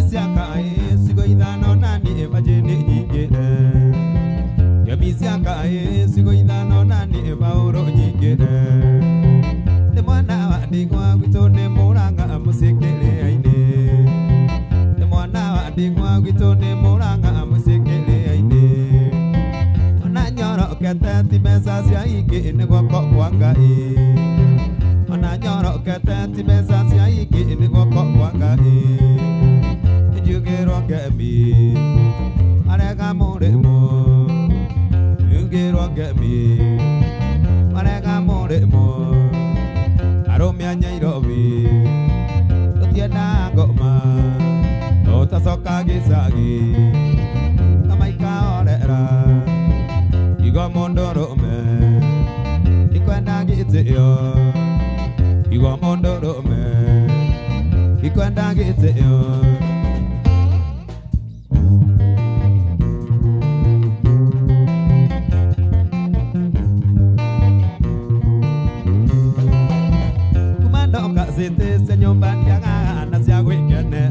Yamisiaka sigo idano nani evajene nyingere. Yamisiaka sigo idano nani evauro nyingere. De mwana wa digwa witone moranga musekele aine. De mwana wa digwa witone moranga musekele aine. Ona nyoro kete timesa sia ike nego kwanga e. Ona nyoro kete timesa sia ike nego kwanga e. You get on get me, I got more than more. You get on get me, I got more than more. I don't mean you don't be, but you're not got my. Oh, that's all Kagisagi. Come my car, you got Mondo man. You can't get it, you got Mondo man. You can't get it, Sete señor Bandiaga, Nasia Wigane.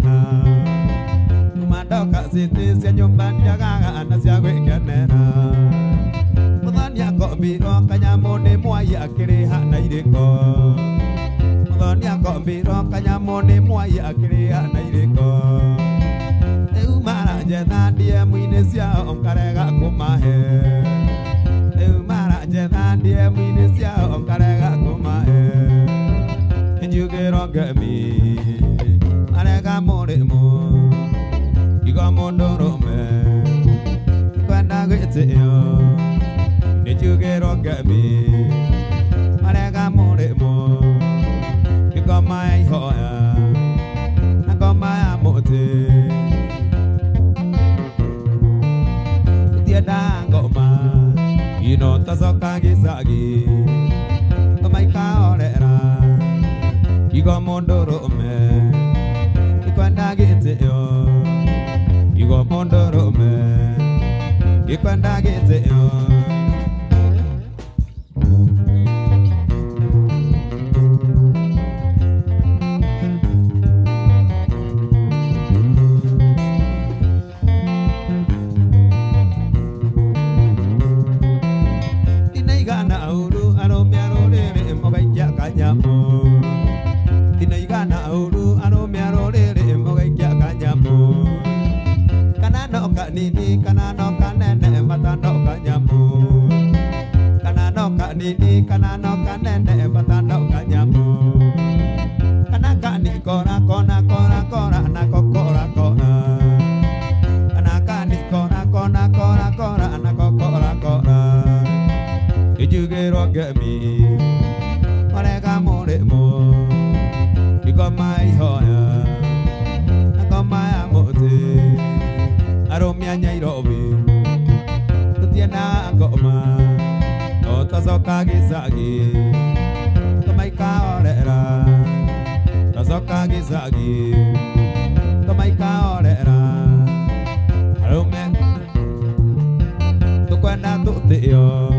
Madoka Sete señor Bandiaga, Nasia Wigane. Mudania got me rock, Kanyamone, Moya, Kiria, Naideko. Mudania got me rock, Kanyamone, Moya, Kiria, Naideko. Eumara Jena, dear Minesia, on Karega, Kumahe. Eumara Jena, dear Minesia, on Karega, Kumahe. You get on get me, and I got more than more. You got more no man. When I get to you, did you get on get me, and I got more than more. You got my heart, I got my motive. Dear Dan got my, you know, that's all Kagisagi. Got my car, you got Mondo man, you can't get it, you got Mondo man, you can't get it. Inaigana uru, aromiaro re, mogaija kanyamo. Inaigana uru ano miarore mogai kya kanyamu kana no kanini kana no kanene mata no kanyamu kana no kanini kana no kanene mata no kanyamu kana kani kora kona kora kora na kokora kora kana kani kora kona kora kora na kokora kora ijugero get me orega more more. You got my heart, I got my motive. I don't mean you don't be. But you know I got my. Oh, that's all Kagisagi. Got my car, that's all Kagisagi. Got my car, I don't mean to go down to the yo.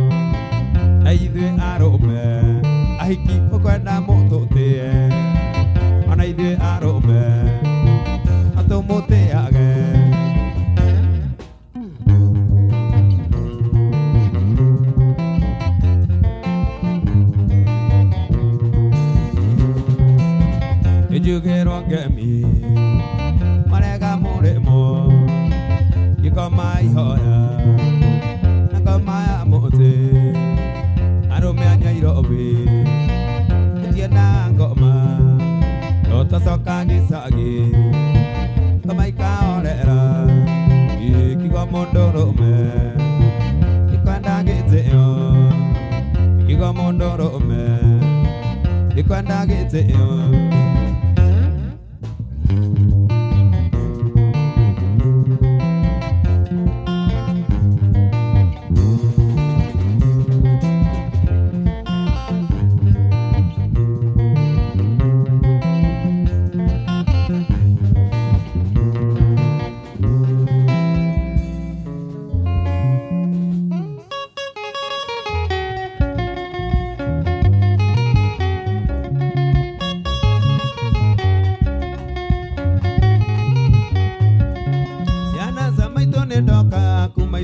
I do I don't mean I keep going down to the. I did arome, I don't mote again. Did you get on get me? Marega more more. You got my heart, I got my mote. I don't mean you don't be. But you now got my. That's all Kagisagi. Come my car, you got Mondo man. You can't get it, you got Mondo man. You can't get it.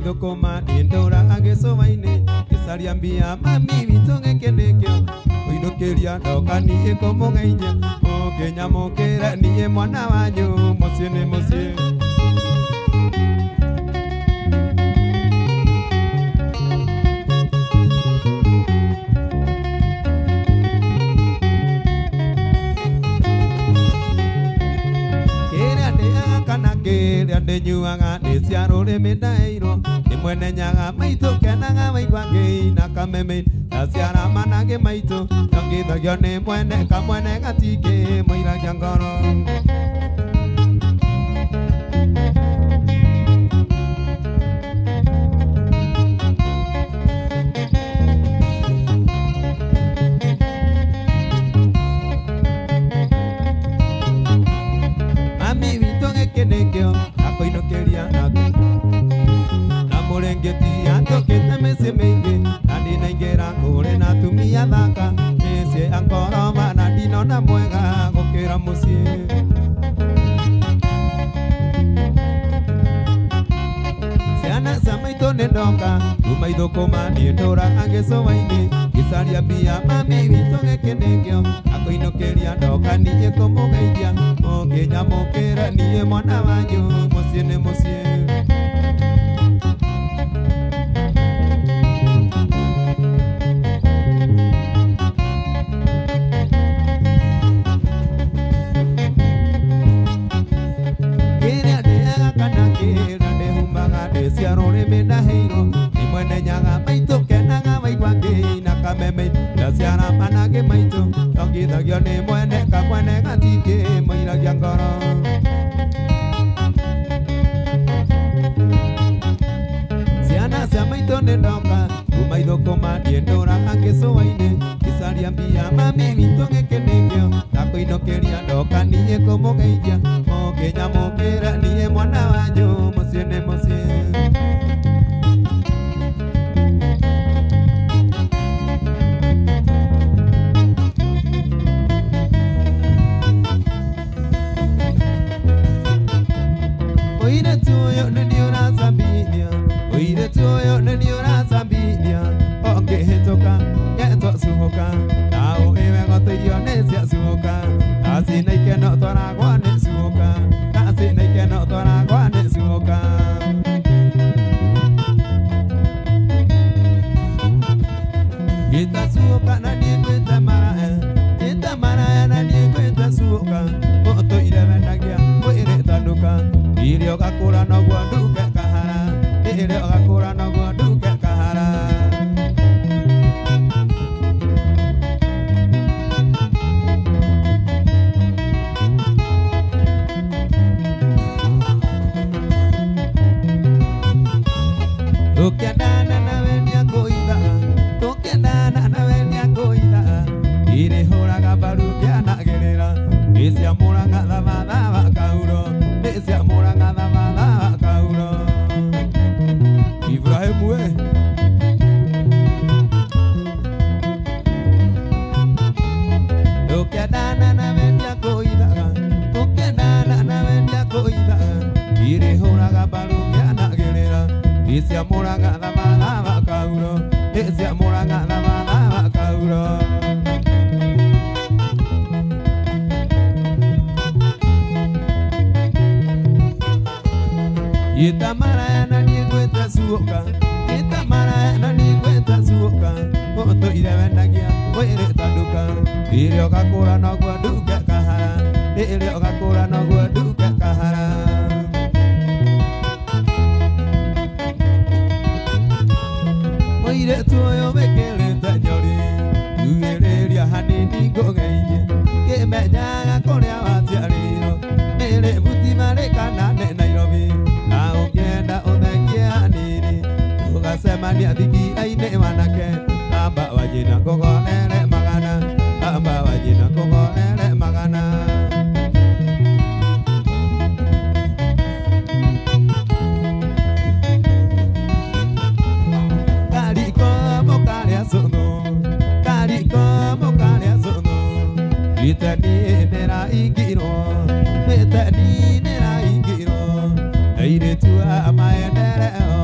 thũkũma nĩndũra agĩcũma-inĩ gĩcaria mbia mami witũ gĩkĩnĩkĩo ũinũkĩria ndoka niĩ kũmũgeithia mũkĩnyamũkĩra niĩ mwana wanyu mũciĩ nĩ mũciĩ. Kĩrĩa ndĩnyuaga nĩ cia rũrĩmĩ ndaheirwo nĩ mwene nyaga maitũ kenaga waigua ngĩina kameme ndaciara managĩ maitũ yongithagio nĩ mwene kamwene gatingĩ mũiragia ngoro. Mami witũ gĩkĩnĩkĩo akũinũkĩria na mũrengeti atũkĩte mĩciĩ mĩingĩ na ndinaingĩra kũrĩ na atumia thaka mĩciĩ angoroma na ndinona mwega gũkĩra mũciĩ. Ciana cia maitũ nĩ ndoka kuma ithũkũma niĩ ndũraga gĩcũa-inĩ gĩcaria mbia mami witũ gĩkĩnĩkĩo akũinũkĩria ndoka niĩ kũmũgeithia mũkĩnyamũkĩra niĩ mwana wanyu mũciĩ nĩ mũciĩ. Kĩrĩa ndĩaga kana kĩrĩa ndĩhumbaga ndĩcia rũrĩmĩ ndaheirwo nĩ mwene nyaga maitũ kenaga waigua ngĩina kameme ndaciara managĩ maitũ yongithagio nĩ mwene kamwene gatingĩ mũiragia ngoro. Ciana cia maitũ nĩ ndoka kuma ithũkũma niĩ ndũraga gĩcũa-inĩ gĩcaria mbia mami witũ gĩkĩnĩkĩo akũinũkĩria ndoka niĩ kũmũgeithia mũkĩnyamũkĩra niĩ mwana wanyu mũciĩ nĩ mũciĩ. Mũirĩtu ũyũ nĩ niĩ ũracambithia mũirĩtu ũyũ nĩ niĩ ũracambithia ũngĩhĩtũka getwo cuhũka na ũĩwe gotũirio nĩ cia cuhũka ndaci na ikeno twaragwa nĩ cuhũka ndaci na ikeno twaragwa nĩ cuhũka. Gĩta cuhũka na niĩ ngwĩte maraya gĩta maraya na niĩ ngwĩte cuhũka ũtũire wendagia mwĩrĩta nduka ire ũgakũra noguo nduke kahara ire ũgakũra noguo nduke kahara. Tũkĩendana nawe nĩakũithaga tũkĩendana nawe nĩakũithaga ire hũraga mbaru ngĩanagĩrĩra nĩciamũraga thabatha kauro nĩciamũraga thabatha kauro. Ibrahimu we tũkĩendana nawe nĩakũithaga tũkĩendana nawe nĩakũithaga ire hũraga mbaru ngĩanagĩrĩra nĩciamũraga thabatha kauro nĩciamũraga thabatha kauro. Gĩta maraya na niĩ ngwĩte cuhũka gĩta maraya na niĩ ngwĩte cuhũka ũtũire wendagia mwĩrĩta nduka ire ũgakũra noguo nduke kahara ire ũgakũra noguo nduke kahara. Mũirĩtu ũyũ wĩkĩrĩte nyori nduĩrĩria hanini ngũgeithie kĩmenyaga kũrĩa waciarĩirwo ĩrĩ buti marĩ kana nĩ Nairobi na ũngĩenda ũthekie hanini ũgacemania thigĩa-inĩ wanake amba wanyina kũgonere magana amba wanyina kũgonere magana. Kariko mũkarĩa cũthũ kariko mũkarĩa cũthũ iteni nĩraingĩrwo iteni nĩraingĩrwo airĩtu a maendereo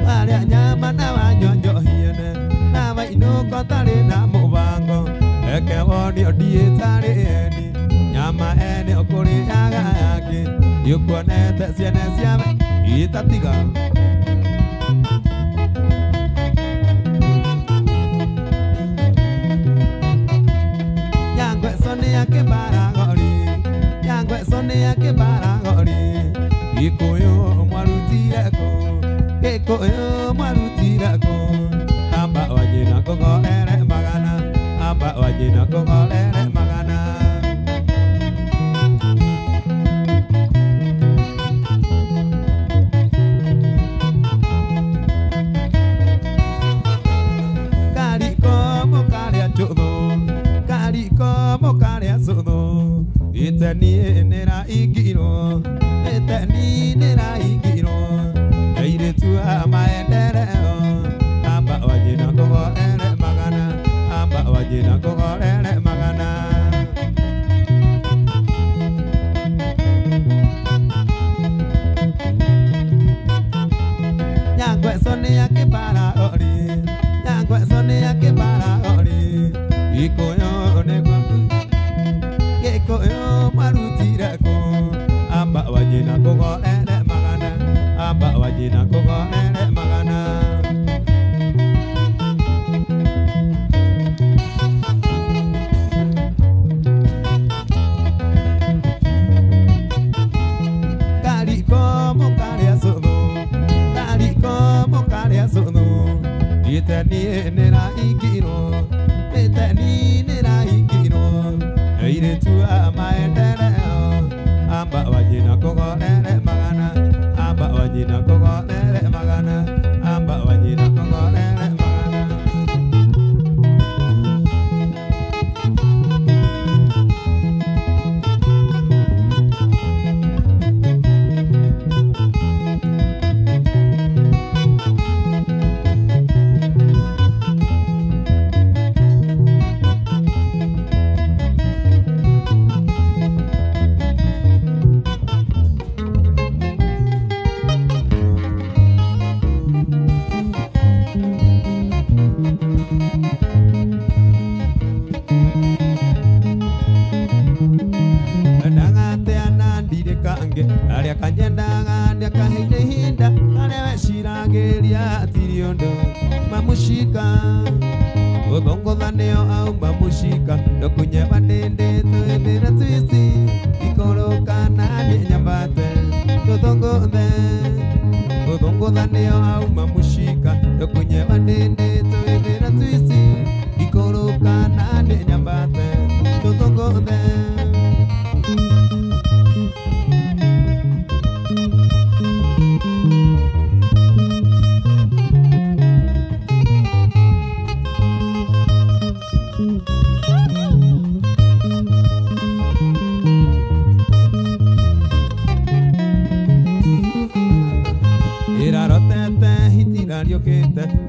Maria nyama na wanyonjo hiene na vaino kotari na mubango eke woni odietari eni nyama ene okuri yaga yake yukonete siene siame itatiga yangwe sone yake baragori yangwe sone yake baragori ikoyo mwarutireko ikoyo mwarutireko amba wajina kogorere magana amba wajina kogorere magana Etani nera igiro, etani nera igiro. Aire tu amaendere o, amba wajina kogorere magana, amba wajina kogorere magana. Nyangwe sone yake para ori, nyangwe sone yake para ori. Ikoyo negwa. Koyo marutireko amba wajina kogorere magana amba wajina kogorere magana kari como kari asono itani nera igiro itani nera igiro aire tu amaendere amba wajina kogorere magana amba wajina kogorere magana amba wajina kogorere magana Aria kanyenda ndia kahinde hinda aria shirageria tiriondo mamushika odongo daneo au mamushika dokunya bandende tuendera twisi ikoroka na nyambate odongo daneo au mamushika dokunya bandende tuendera twisi ikoroka na nyambate odongo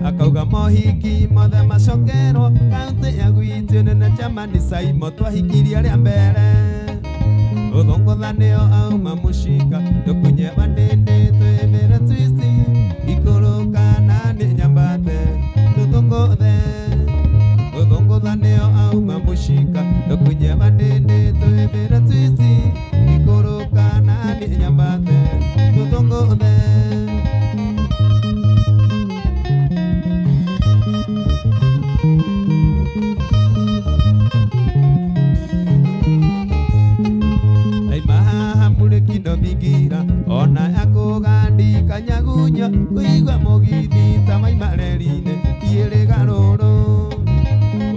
akauga mohiki mothe macokero kaunti ya gwitũ nene jamani saimo twahikirie arĩa mbere ũthongothanio auma mũcika tũkunye bandĩndĩ twĩmĩre twisi ikũrũkana nĩ nyambate tũthũngũthe ũthongothanio auma mũcika tũkunye bandĩndĩ twĩmĩre twisi ikũrũkana nĩ nyambate tũthũngũthe ona yakugandika nyagunya kuigwa mugithi tamaimareri-inĩ iĩrĩgarũrũ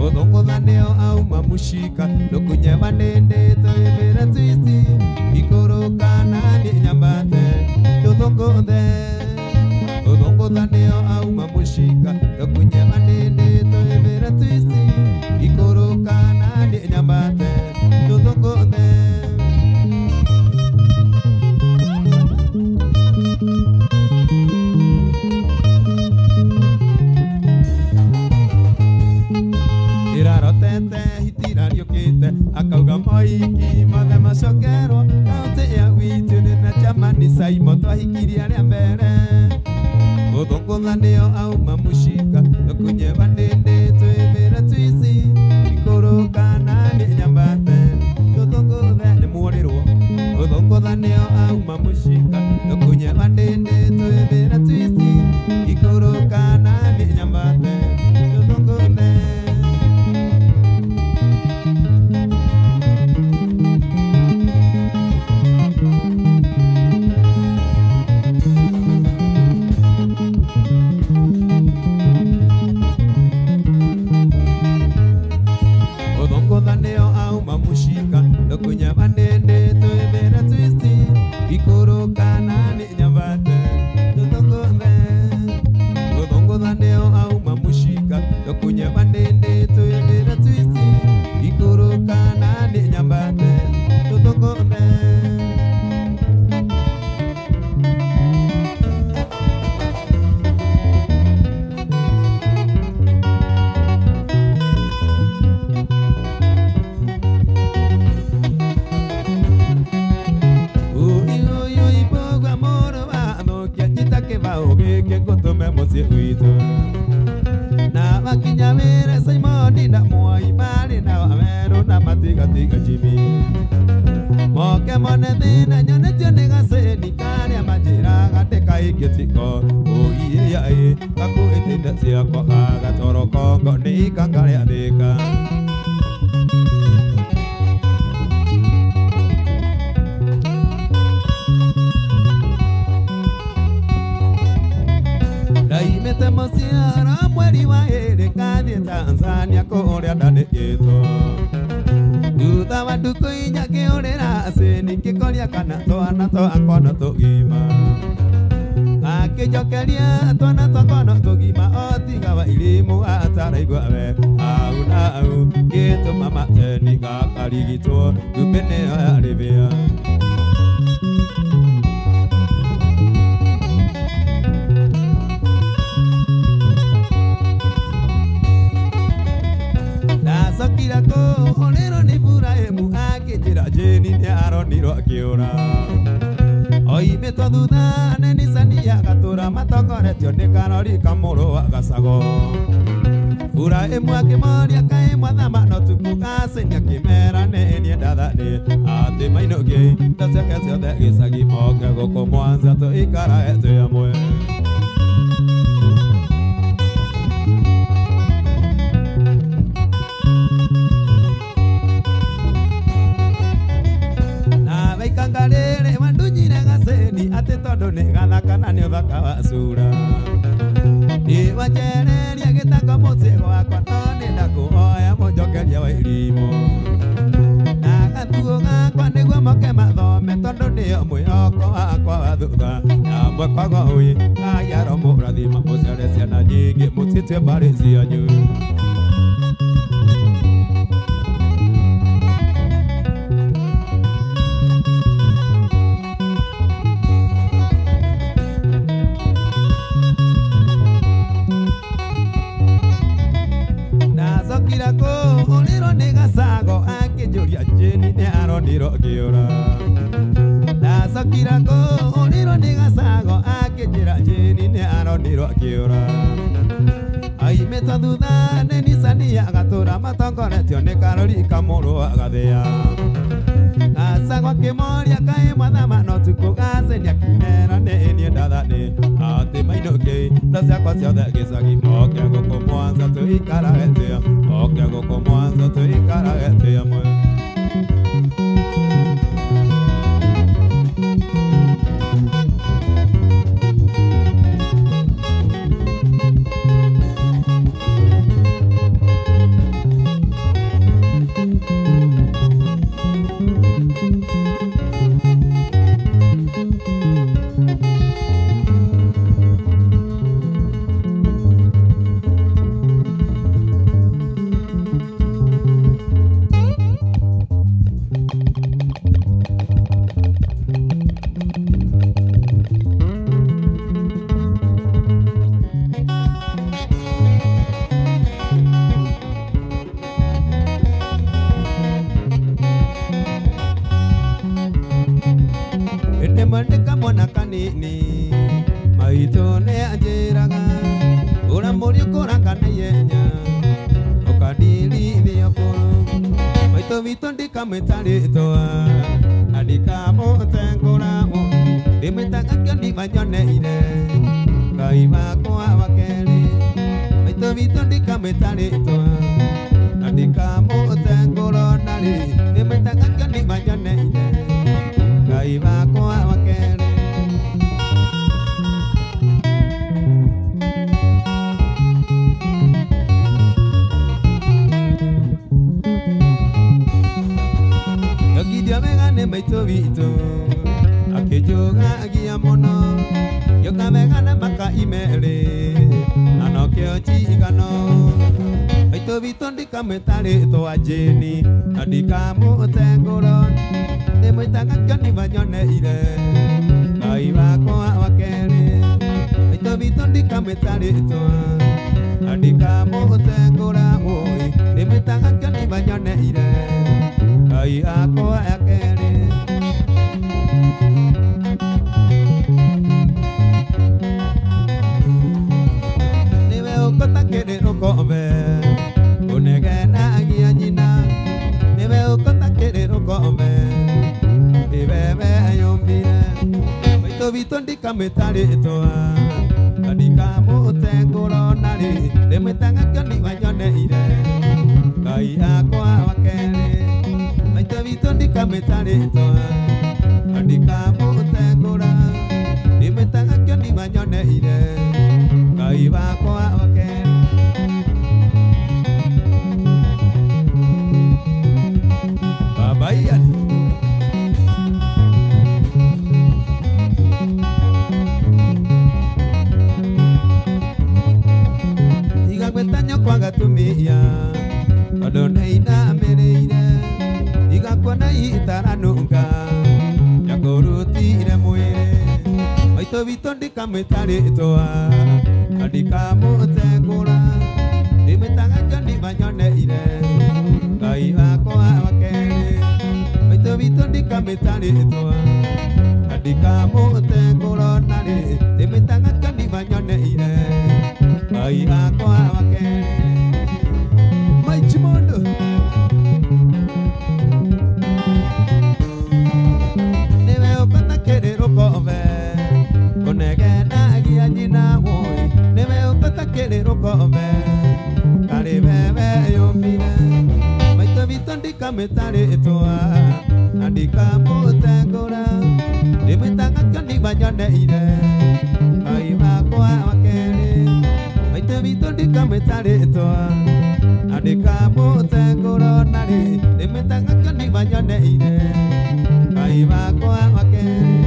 ũthũngũthanio auma mũcika ndũkunye bandĩndĩ twĩmĩre twisi ikũrũkana nĩ nyambate tũthũngũthe ũthũngũthanio auma mũcika ndũkunye bandĩndĩ twĩmĩre twisi ikũrũkana nĩ nyambate tũthũngũthe makauga moiki mothe macokerwo kaunti ya gwitũ na chamani Saimo twahikirie arĩa mbere ũthũngũthanĩo auma mũcinga tũkũnyewa ndĩndĩ twĩbĩra twici ikũrũkana nĩ nyambate tũthũngũthe nĩ muorĩrwo ũthũngũthanĩo auma mũcinga tũkũnyewa ndĩndĩ twĩbĩra twici ikũrũkana nĩ nyambate tũthũngũthe Tanzania kũrĩa ndandĩkĩtwo thutha wa ndukũ inya kĩũrĩra acĩni ngĩkoria kana twana twakono tũgima akĩnjokeria twana twakono tũgima o tiga wa irimũ ataraigua we au na au ngĩtũma mateni gakarigitwo ndumbĩ nĩyo yarĩbĩa Sakira ko onero ni Ibrahimu akijira jeni ni aroniro akiura Oime twathutha neni sania gatura matokoretio ni Karori Kamũrũ wa Gacago Ibrahimu akimoria kaĩ mwathama no tuku acenia kimera nĩ ndathani ati mainogi ndaceke ciothe gĩcagi moke gũkũ Mwanza tũikarae twĩ amwe Kangarere mandunyire gaceni ati tondu ni gathakana ni uthaka wa cura ni wajereria gitako mucigo wakwa no ni ndakuhoya munjokeria wa irimo na gatuo gakwa niguo moke mathome tondu nio mwihoko wakwa wa thutha na mwekwaga ui kayaro mũrathima mũciare ciana nyingĩ mũtitue mbarĩ cianyu Niro kiura na sakira ko oniro ni Gacago akijira jeni ne aroniro kiura ai metathutha neni sania gatura matongoretio ni Karori Kamũrũ wa Gathĩa Gacago akimoria kaĩ mwathama no tuku gacenia kimera nĩ ndathani ati mainoki ndaciakwa ciothe gĩcagi moke gũkũ Mwanza tũikarage twĩ moke gũkũ Mwanza tũikarage twĩ amwe mwendeka mwana kanini maito ne anjiraga ura muri kuranga na yenya okadili thiokoro maito vito ndikamwetari toa ndikamutenguramo ndimwetaga kĩondi manyoneire Ngai wakwa wa kerĩ maito vito ndikamwetari toa ndikamutengũra narĩ ndimwetaga kĩondi manyoneire Ngai wakwa wa kerĩ Yogidia megane maito vito akĩnjũga agia mũno yoka megane maka imere anokĩo njigano maito vito ndikamwĩtarĩtwa Jane na ndikamũtengũra ndĩmwĩtaga kĩondi manyoneire Ngai wakwa wa kerĩ maito vito ndikamwĩtarĩtwa na ndikamũtengũra ndĩmwĩtaga kĩondi manyoneire Ngai wakwa wa kerĩ Kotakere rokove unegena agia nyina niwe ukotakere rokove ibebe ayombire maito vito ndikamwĩtarĩtwa ndikamũtengũra narĩ ndĩmwĩtaga kĩondi manyoneire Ngai wakwa wa kerĩ maito vito ndikamwĩtarĩtwa ndikamũtengũra ndĩmwĩtaga kĩondi manyoneire Ngai wakwa wa kerĩ Babaiya Igagwetanya kwa gatumia Tondũ inamĩrĩire Igakuona itaranunga Yakũrutire mwĩrĩ Maito vito ndikamwĩtarĩtwa ndikamũtengũra ndĩmwĩtaga kĩondi manyoneire Ngai wakwa wa kerĩ maito vito ndikamwĩtarĩtwa ndikamũtengũra narĩ ndĩmwĩtaga kĩondi manyoneire Ngai wakwa wa kerĩ Maichimondo niwe ũkotakĩrĩ rũkove kunegena agia nyina woi niwe ukotakĩrĩ rũkove karĩ wewe yũmbire maito vito ndikamwĩtarĩtwa na ndikamũtengũra ndĩmwĩtaga kĩondi manyoneire Ngai wakwa wa kerĩ maito vito ndikamwĩtarĩtwa na ndikamũtengũra narĩ ndĩmwĩtaga kĩondi manyoneire Ngai wakwa wa kerĩ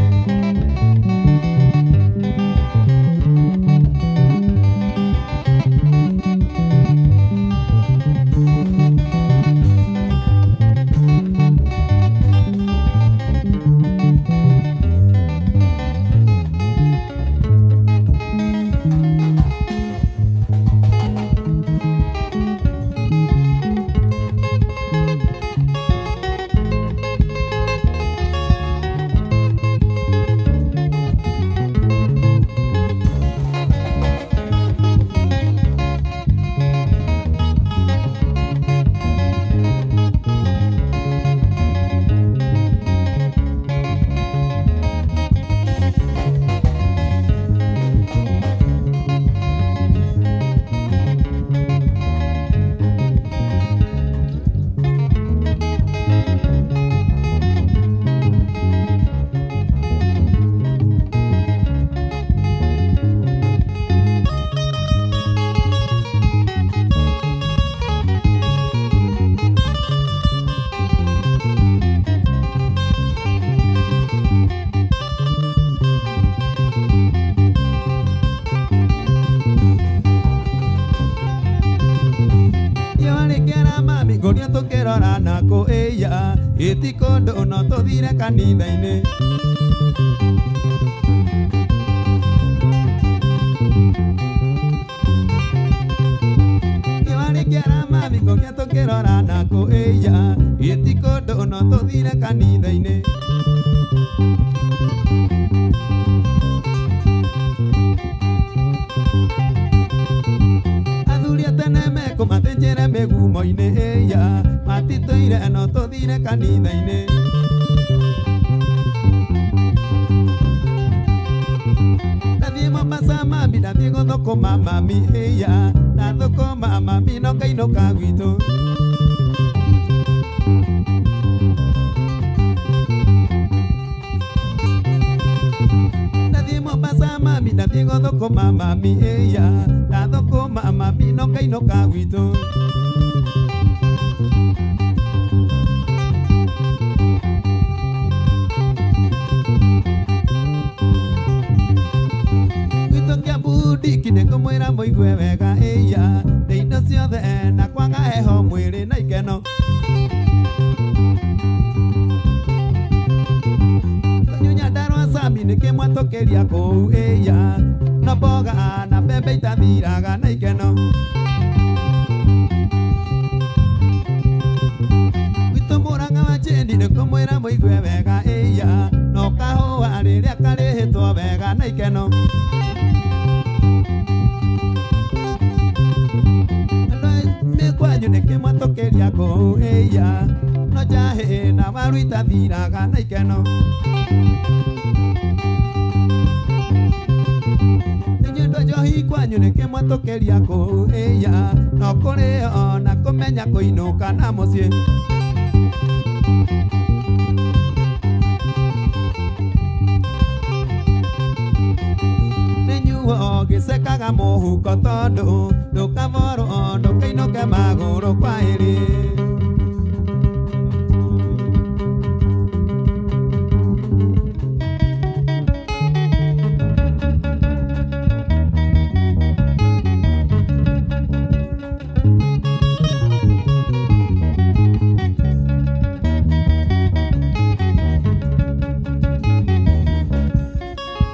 Ngoria tũkĩrora na kũĩya gĩtikondo no tũthire kanitha-inĩ kĩwarĩ kĩara mami ngoria tũkĩrora na kũĩya gĩtikondo no tũthire kanitha-inĩ Athuria tene mekumathĩnjĩre mĩgumo-inĩ ĩya matitũire no tũthire kanitha-inĩ. Ndathiĩ Mombasa mami, ndathiĩ gũthũkũma mami ĩya ndathũkũma mami no ngainũka gwitũ. Ndathiĩ Mombasa mami, ndathiĩ gũthũkũma mami ĩya ndathũkũma mami no ngainũka gwitũ. Ndiki nĩngũmwĩra mũigue wega ĩya nĩ indo ciothe na kwaga heho mwĩrĩ na ikeno. Tũnyunya ndarwa Sami nĩkĩmwatũkĩria kũu ĩya no mboga na mbembe itathiraga na ikeno. Gwitũ Mũrang'a wa Jane nĩngũmwĩra mũigue wega ĩya no kahũa rĩrĩa karĩhĩtwo wega na ikeno. Kwanyu nĩkĩmwatũkĩria kũu ĩya no njahĩ na waru itathiraga na ikeno. Inyuĩ andũ a njohi kwanyu nĩkĩmwatũkĩria kũu ĩya no kũrĩo na kũmenya kũinũka na mũciĩ. Nĩnyuo gĩcekaga mũhuko tondũ ndũkaborwo ndũkainũke magũrũ kwa ĩrĩ.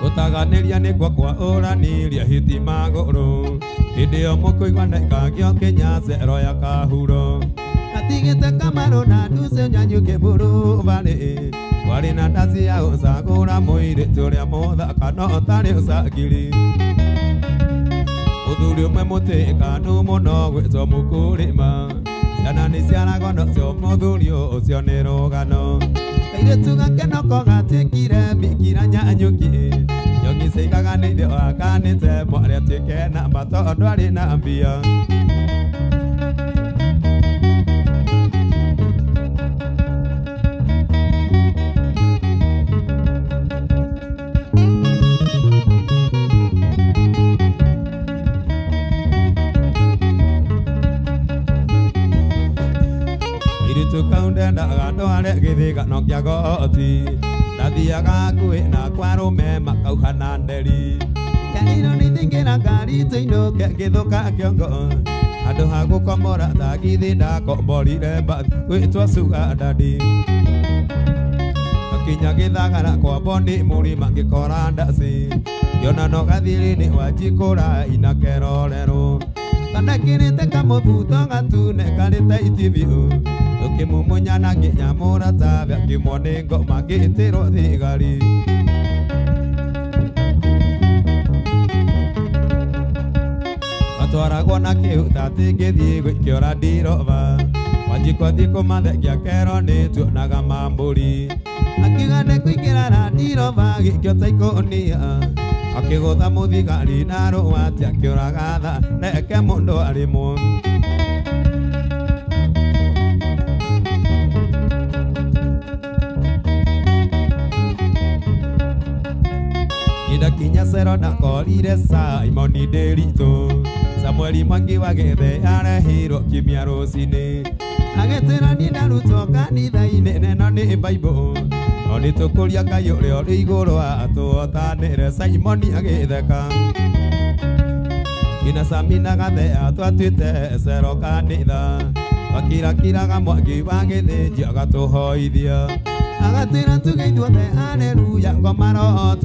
Gũtaganĩria nĩkuo kwa ũranĩria hiti magũrũ hĩndĩ ĩyo mũkũigua ndĩkagio Kenya cero ya kahuro. Gatigĩte Kamarũ na Nduce Nyanyuke bũrũ barĩ warĩ na ndaci ya gũcagũra mũirĩtu ũrĩa mũthaka no ũtarĩ ũcangiri. Mũthuri ũmwe mũtĩkanu mũno gwĩtwo Mũkũrĩma ciana nĩciaragwo nacio mũthuri ũcio nĩ rũgano. Kairĩtu gakenoko gatuĩkire Bikira Nyanyuki Njogi ciaikaga nĩ ithe wakanĩte mwarĩ atuĩke namba tondũ arĩ na mbia. Ndendaga ndware gĩthĩgano kĩa goti ndathiaga nguĩ na kwarũme makauha na nderi. Keniro nĩthaingĩra ngari tũinũke ngĩthũka kĩongo handũ ha gũkomora tagithi ndakomborire mbathi gwĩtwo Sugar Daddy. Gakinya Gĩthagara kwa Boni mũrima ngĩkora ndaci ngĩona no gathirĩ-inĩ Wanjikũra ina kerorerwo kanakĩrĩte kamũbuto gatune karĩte itibiũ. Ũkĩmumunyana nginya mũratabe akĩmwo nĩ ngoma ngĩtĩrwo thigari. Atwaragwo na kĩhuta tingĩthiĩ gwĩkĩora ndirova Wanjikũ athiĩ kũmathekia kero nĩtuonaga mambũri. Akiuga nĩkũingĩra na ndirova gĩkĩo ta ikũnia akĩgũtha mũthigari na rũwati akĩũraga tha reke mũndũ arĩmwo. Kinya cero ndakorire Simon Ndĩritũ Samueli Mwangi wa Gĩthĩ arehirwo kiumia rũcinĩ agĩtĩra niĩ ndarutwo kanitha-inĩ neno nĩ Bible no nĩtũkũria Ngai ũrĩa ũrĩ igũrũ atũhotanĩre. Simon agĩtheka Kina Sami na Gathĩa twatuĩte cero kanitha twakirakiraga Mwangi wa Gĩthĩnji agatũhoithia agatĩra tuge ithuothe haleluya ngoma roho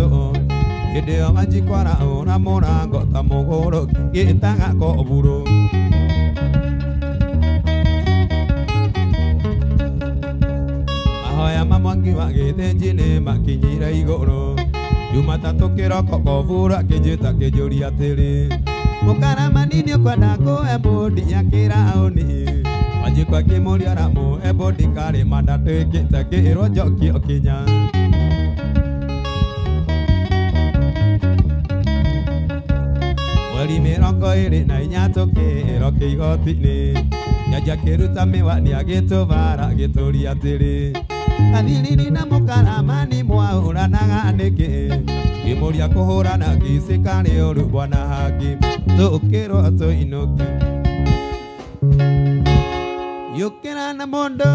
hĩndĩ ĩyo Wanjikwara ũra mũrango ta mũgũrũ gĩtaga koburo. Mahoya ma Mwangi wa Gĩthĩnji nĩ makinyire igũrũ Jumatatu kiroko kovura kijita kijuria tiri Mukarama nini ukwenda kuhe mbũndi ya kĩraũni Wanjikwa kĩmũria ramu e mbũndi karĩ manda twĩkĩte kĩrwo njokio kinya Mweri 24 tũkĩrwo kĩigoti-inĩ Nyanjia kĩruta mĩwani agĩtũvara gĩtũria tĩri Athiriri na Mukarama ni mwahũranaga nĩkĩ Kĩmũria kũhũrana ngisi karĩ ũru bwana hakim Tũkĩrwo tũinũke Yũkĩra na mũndũ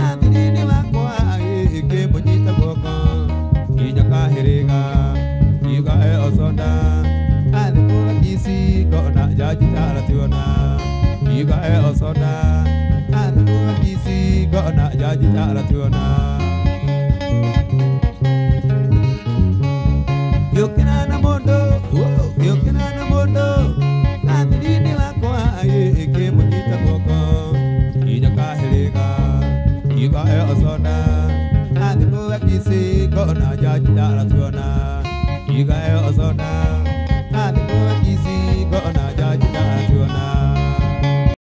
Athiriri wakwa kĩmũnyita guoko Kinya kahĩrĩga Kiuga osoda Athikũga kisi ngona jaji tarationa Kiuga osoda Athikũga kisi ngona jaji tarationa Yũkĩra na mũndũ Athiriri wakwa kĩmũnyita guoko Kinya kahĩrĩga Kiuga osoda Athikũga kisi ngona jaji tarationa Kiuga osoda Athikũga kisi ngona